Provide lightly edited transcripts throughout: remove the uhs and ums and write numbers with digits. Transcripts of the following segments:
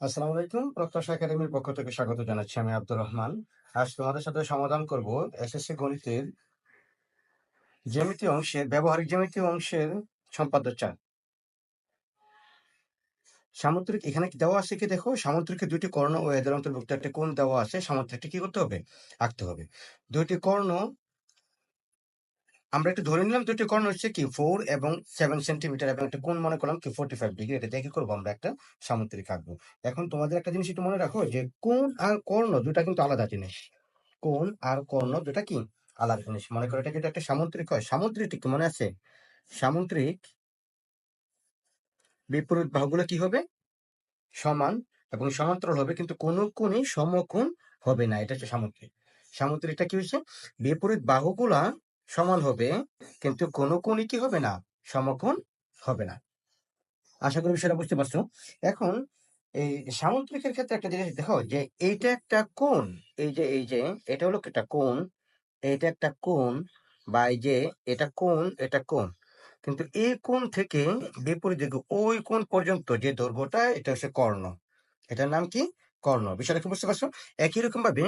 আসসালামু আলাইকুম। প্রত্যাশা একাডেমির পক্ষ থেকে স্বাগত জানাচ্ছি। আমি আব্দুর রহমান। আজ তোমাদের সাথে সমাধান করব এসএসসি গণিতের ব্যবহারিক জ্যামিতি অংশের সম্পাদ্য ৪। সামুদ্রিক এখানে কি দেওয়া আছে কি দেখো, সামুদ্রিকের দুইটি কর্ণ ও এদের অন্তর্ভুক্ত একটা কোণ দেওয়া আছে। সামুদ্রিকটা কি করতে হবে? আঁকতে হবে। দুইটি কর্ণ আমরা একটু ধরে নিলাম, দুইটি কর্ণ হচ্ছে কি 4 এবং 7 সেন্টিমিটার এবং একটা কোণ মনে করলাম কি 45 ডিগ্রি। এটা দেখে করবো আমরা একটা সামুদ্রিক আঁকবো। এখন তোমাদের একটা জিনিস একটু মনে রাখো যে কোণ আর কর্ণ দুটা কিন্তু আলাদা জিনিস। কোণ আর কর্ণ দুটা কি আলাদা জিনিস। মনে করো এটা যদি একটা সামুদ্রিক হয়, সামুদ্রিক কি মনে আছে? সামুদ্রিক বিপরীত বাহুগুলো কি হবে? সমান এবং সমান্তরাল হবে, কিন্তু কোনো কোণই সমকোণ হবে না। এটা হচ্ছে সামুদ্রিক। সামুদ্রিকটা কি হচ্ছে? বিপরীত বাহুগুলা সমান হবে, কিন্তু কোনো কোণই কি হবে না? সমকোণ হবে না। আশা করি বিষয়টা বুঝতে পারছো। এখন এই সামুদ্রিকের ক্ষেত্রে একটা জিনিস দেখো, যে এইটা একটা কোণ, এই যে এটা হলো একটা কোণ, এটা একটা কোণ, বা এই যে এটা কোণ, এটা কোণ। কিন্তু এই কোণ থেকে বিপরীত দিকে ওই কোণ পর্যন্ত যে দৈর্ঘ্যটা, এটা হচ্ছে কর্ণ। এটার নাম কি? কর্ণ। বিষয়টা কি বুঝতে পারছো? একই রকম ভাবে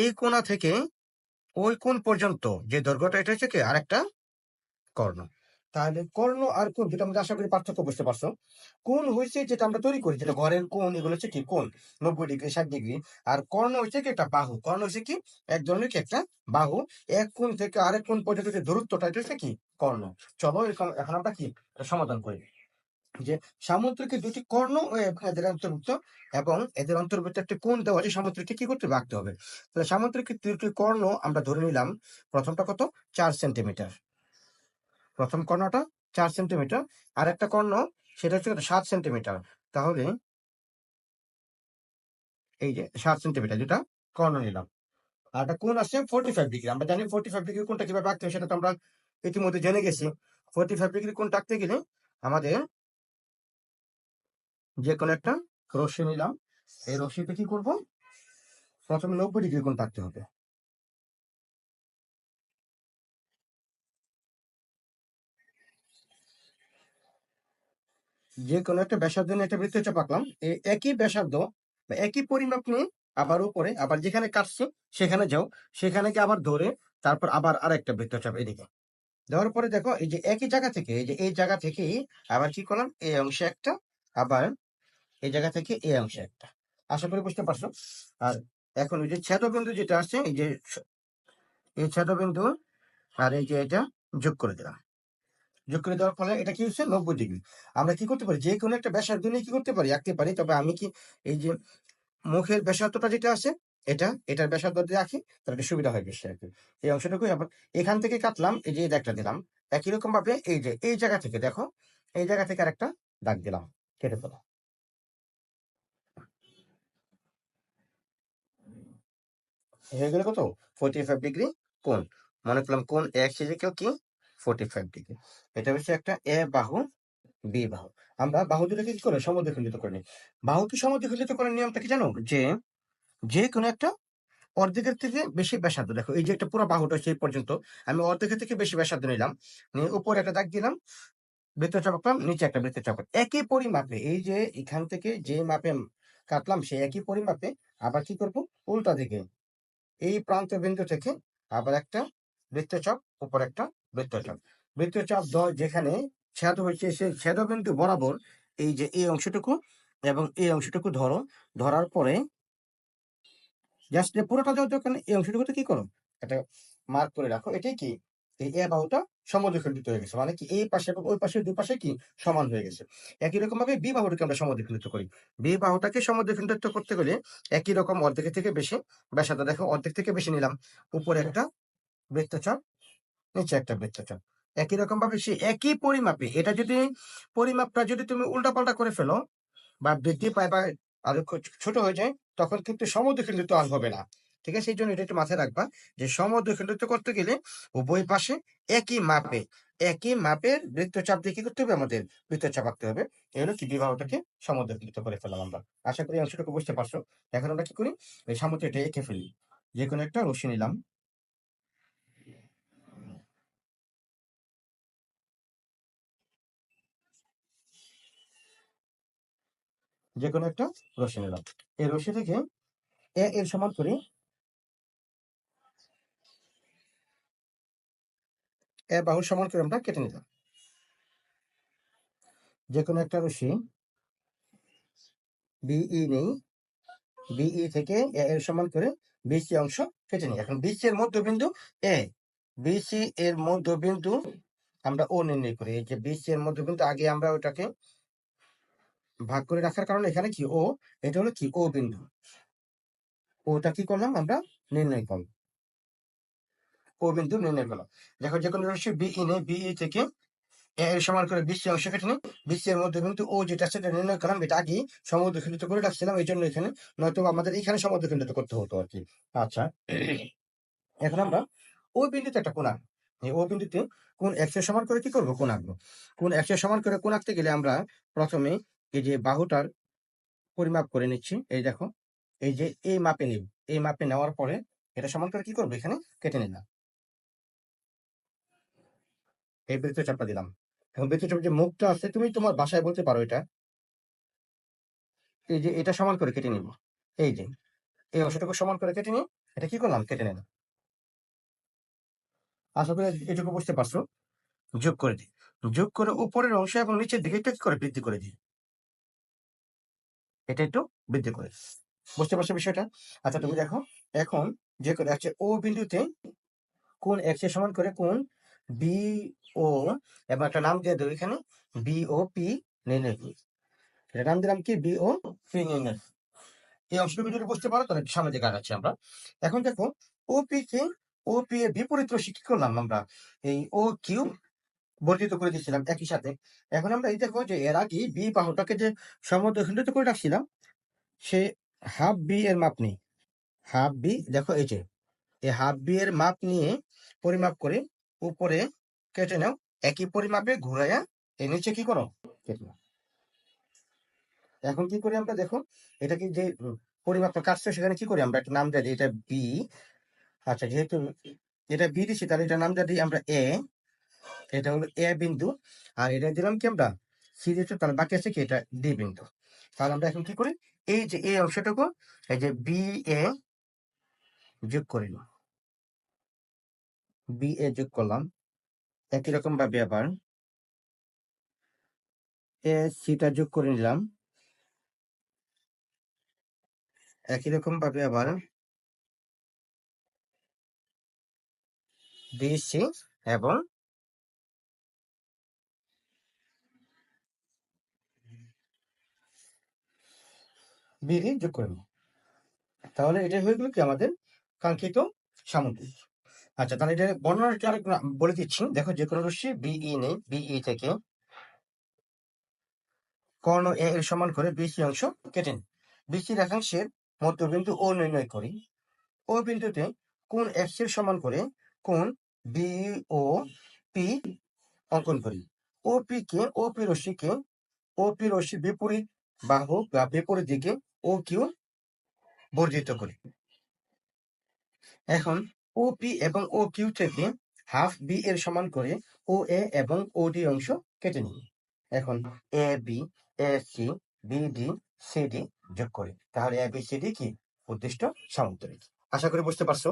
এই কোণা থেকে ওই কোণ পর্যন্ত যে দৈর্ঘ্যটা, এটা হচ্ছে কি আরেকটা কর্ণ। তাহলে কর্ণ আর কোণ যেটা আমাদের আশা করি পার্থক্য বুঝতে পারছো। কোণ হয়েছে যেটা আমরা তৈরি করি, যেটা ঘরের কোণ, এগুলো হচ্ছে কি কোণ 90 ডিগ্রি 60 ডিগ্রি। আর কর্ণ হচ্ছে কি একটা বাহু। কর্ণ হচ্ছে কি এক ধরনের কি একটা বাহু। এক কোণ থেকে আরেক কোণ পর্যন্ত যে দূরত্বটা, এটা হচ্ছে কি কর্ণ। চলো এখন আমরা কি এটা সমাধান করি। যে সামুদ্রিকের দুটি কর্ণ ও এদের অন্তর্ভুক্ত, এবং এদের অন্তর্ভুক্ত একটা কোণ দেওয়া আছে। সামুদ্রিককে কি করতে হবে? আঁকতে হবে। তাহলে সামুদ্রিকের দুটি কর্ণ আমরা ধরে নিলাম, প্রথমটা কত? 4 সেন্টিমিটার। প্রথম কর্ণটা 4 সেন্টিমিটার। আর একটা কর্ণ সেটা হচ্ছে 7 সেন্টিমিটার। তাহলে এই যে 7 সেন্টিমিটার যেটা কর্ণ নিলাম। আর একটা কোণ আসছে 45 ডিগ্রি। আমরা জানি 45 ডিগ্রি কোণটা কিভাবে আঁকতে হয়, সেটা তো আমরা ইতিমধ্যে জেনে গেছি। 45 ডিগ্রি কোণ আঁকতে গেলে আমাদের যে কোনো একটা রশ্মি নিলাম। এই রশ্মিতে কি করব? প্রথমে 90 ডিগ্রি কোণ আঁকতে হবে। যে কোনো একটা ব্যাসার্ধ নিয়ে একটা বৃত্তচাপ আঁকলাম। এই একই ব্যাসার্ধ বা একই পরিমাপ নিয়ে আবার উপরে, আবার যেখানে কাটছি সেখানে যাও, সেখানে গিয়ে আবার ধরে তারপর আবার আরেকটা বৃত্তচাপ এদিকে দেওয়ার পরে দেখো, এই যে একই জায়গা থেকে, এই যে এই জায়গা থেকেই আবার কি করলাম, এই অংশে একটা, আবার এই জায়গা থেকে এই অংশে একটা। আশা করি বুঝতে পারছো। আর এখন ওই যে ছেদবিন্দু যেটা আছে, এই ছেদবিন্দু আর এই যে এটা যোগ করে দিলাম। যোগ করে দেওয়ার ফলে এটা কি হচ্ছে 90 ডিগ্রি। আমরা কি করতে পারি? যে কোনো একটা ব্যাসার্ধ নিয়ে কি করতে পারি? আঁকতে পারি। তবে আমি কি এই যে মুখের ব্যাসার্ধটা যেটা আছে, এটার ব্যাসার্ধ দিয়ে আঁকি, তাহলে এটা সুবিধা হয় বেশি আর কি। এই অংশটুকুই আবার এখান থেকে কাটলাম, এই যে এই দাগটা দিলাম। একই রকম ভাবে এই যে এই জায়গা থেকে দেখো, এই জায়গা থেকে আরেকটা দাগ দিলাম, কেটে ফেলো। হয়ে গেলে কত? 45 ডিগ্রি কোণ। মনে করলাম কোণ এক্স ইজিক্যাল কি 45 ডিগ্রি। এটা হচ্ছে একটা এ বাহু, বি বাহু। আমরা বাহু দুটোকে কি করে সমদ্বিখণ্ডিত করে নিই। বাহুকে সমদ্বিখণ্ডিত করার নিয়মটা কি জানো? যে যে কোনো একটা অর্ধেকের থেকে বেশি ব্যাসার্ধ, দেখো এই যে একটা পুরো বাহুটা সেই পর্যন্ত, আমি অর্ধেকের থেকে বেশি ব্যাসার্ধ নিলাম, নিয়ে উপরে একটা দাগ দিলাম, বৃত্তচাপ আঁকলাম, নিচে একটা বৃত্তচাপ একই পরিমাপে, এই যে এখান থেকে যে মাপে কাটলাম সেই একই পরিমাপে আবার কি করব, উল্টা দিকে এই প্রান্ত বিন্দু থেকে আবার একটা বৃত্তচাপ, উপর একটা বৃত্তচাপ। বৃত্তচাপ যেখানে ছেদ হয়েছে সেই ছেদবিন্দু বরাবর এই যে এই অংশটুকু এবং এই অংশটুকু ধরো। ধরার পরে জাস্ট যে পুরোটা দেওয়ার দরকার নেই, এই অংশটুকুতে কি করো, এটা মার্ক করে রাখো। এটাই কি এই এ বাহুটা সমদ্বিখণ্ডিত হয়ে গেছে, মানে কি এই পাশে এবং ওই পাশে দুই পাশে কি সমান হয়ে গেছে। একই রকম ভাবে বি বাহুটাকে আমরা সমদ্বিখণ্ডিত করি। বি বাহুটাকে সমদ্বিখণ্ডিত করতে গেলে একই রকম অর্ধেকের থেকে বেশি ব্যাসার্ধ, দেখো অর্ধেক থেকে বেশি নিলাম, উপরে একটা বৃত্তচাপ, নিচে একটা বৃত্তচাপ। একই রকম ভাবে সে একই পরিমাপে, এটা যদি পরিমাপটা যদি তুমি উল্টাপাল্টা করে ফেলো বা বৃদ্ধি পায় বা আরো ছোট হয়ে যায়, তখন কিন্তু সমদ্বিখণ্ডিত আর হবে না। ঠিক আছে? সেই জন্য এটা একটু মাথায় রাখবা যে সমদ্বিখণ্ডিত করতে গেলে উভয় পাশে একই মাপে, একই মাপের বৃত্তচাপ দিয়ে কি করতে হবে? আমাদের বৃত্তচাপ আঁকতে হবে। এই হলো কি বিবাহটাকে সমদ্বিখণ্ডিত করে ফেলাম আমরা। আশা করি এই অংশটুকু বুঝতে পারছো। এখন আমরা কি করি, এই সামুদ্রিকটা এঁকে ফেলি। যে কোনো একটা রশ্মি নিলাম, যে কোনো একটা রশ্মি নিলাম। এই রশ্মি থেকে এ এর সমান করে এ বাহুর সমান করে আমরা কেটে নিলাম। যে কোনো একটা রশ্মি বিই নেই, বিই থেকে এ এর সমান করে বিসি অংশ কেটে নিই। এখন বিসি এর মধ্যবিন্দু এ, বিসি এর মধ্যবিন্দু আমরা ও নির্ণয় করি। এই যে বিসি এর মধ্যবিন্দু আগে আমরা ওটাকে ভাগ করে রাখার কারণে এখানে কি ও, এটা হলো কি ও বিন্দু, ওটা কি করলাম আমরা নির্ণয় করলাম, ও বিন্দু নির্ণয় করলাম। দেখো যে কোনো রশ্মি বিই নেই, বিই থেকে এ এর সমান করে বিসি অংশ কেটে নিই। বিসি এর মধ্যবিন্দু ও যেটা সেটা নির্ণয় করলাম, এটা আগে সমদ্বিখণ্ডিত করে রাখছিলাম এই জন্য এখানে, নয়তো আমাদের এখানে সমদ্বিখণ্ডিত করতে হতো আর কি। আচ্ছা, এখন আমরা ওই বিন্দুতে একটা কোণ আঁকবো। এই ও বিন্দুতে কোণ এক্স এর সমান করে কি করবো, কোণ আঁকবো। কোণ এক্স এর সমান করে কোণ আঁকতে গেলে আমরা প্রথমে এই যে বাহুটার পরিমাপ করে নিচ্ছি। এই দেখো, এই যে এই মাপে নিব, এই মাপে নেওয়ার পরে এটা সমান করে কি করবো, এখানে কেটে নিলাম। এই বৃত্ত চাপটা দিলাম। এখন বৃত্ত চাপের যে মুখটা আছে, তুমি তোমার বাসায় বলতে পারো এটা, এই যে এটা সমান করে কেটে নিব। এই যে এই অংশটুকু সমান করে কেটে নিয়ে এটা কি করলাম, কেটে নিলাম। আশা করি এটুকু বুঝতে পারছো। যোগ করে দিই, যোগ করে উপরের অংশ এবং নিচের দিকে একটু কি করে বৃদ্ধি করে দিই, এটা একটু বৃদ্ধি করে। বুঝতে পারছো বিষয়টা? আচ্ছা তুমি দেখো, এখন যে করে আছে ও বিন্দুতে কোণ এক্স এর সমান করে কোণ বি ও, এবং একটা নাম দিয়ে দেবো এখানে বি ও পি নির্ণয় করি। এটা নাম দিলাম কি, বি ও পি নির্ণয়। এই অংশটুকু যদি বুঝতে পারো তাহলে সামনে দিকে আগাচ্ছি আমরা। এখন দেখো ওপি কে, ওপি এর বিপরীত রশ্মি কি করলাম আমরা, এই ও কিউব বর্ধিত করে দিচ্ছিলাম একই সাথে। এখন আমরা এই দেখো যে এর আগে বি বাহুটাকে যে সমদ্বিখণ্ডিত করে রাখছিলাম, সে হাফ বি এর মাপ নেই, হাফ বি দেখো এই যে এই হাফ বি এর মাপ নিয়ে পরিমাপ করে উপরে কেটে নাও, একই পরিমাপে ঘুরাইয়া এই নিচে কি করো, কেটে নাও। এখন কি করি আমরা দেখো, এটা কি যে পরিমাপটা কাটছে সেখানে কি করি আমরা একটা নাম দিয়ে দিই, এটা বি। আচ্ছা, যেহেতু এটা বি দিচ্ছি তাহলে এটা নাম দিয়ে দিই আমরা এ, এটা হলো এ বিন্দু। আর এটা দিলাম কি আমরা সি দিচ্ছি, তাহলে বাকি আছে কি এটা ডি বিন্দু। তাহলে আমরা এখন কি করি, এই যে এই অংশটুকু এই যে বি এ যোগ করে নিই, বি এ যোগ করলাম। একই রকম ভাবে আবার এ সিটা যোগ করে নিলাম, একই রকম ভাবে আবার বি সি এবং বি ডি যোগ করে নিই। তাহলে এটা হয়ে গেল কি আমাদের কাঙ্ক্ষিত সামগ্রিক। আচ্ছা, তাহলে এটা বর্ণনাটা আরেকটু বলে দিচ্ছি। দেখো যে কোনো রশ্মি বিই নেই, বিই থেকে কর্ণ এ এর সমান করে বিসি অংশ কেটে নিই। বিসি রেখাংশের মধ্যবিন্দু ও নির্ণয় করি। ও বিন্দুতে কোণ এক্স এর সমান করে কোণ বি ও পি অঙ্কন করি। ও পি রশ্মি বিপরীত বাহু বা বিপরীত দিকে ও কিউ বর্ধিত করি। এখন ও পি এবং ও কিউ থেকে হাফ বি এর সমান করে ও এ এবং ও ডি অংশ কেটে নিই। এখন A B, A C, B D, C D যোগ করি। তাহলে এ বি সি ডি কি উদ্দিষ্ট সামান্তরিক। আশা করি বুঝতে পারছো।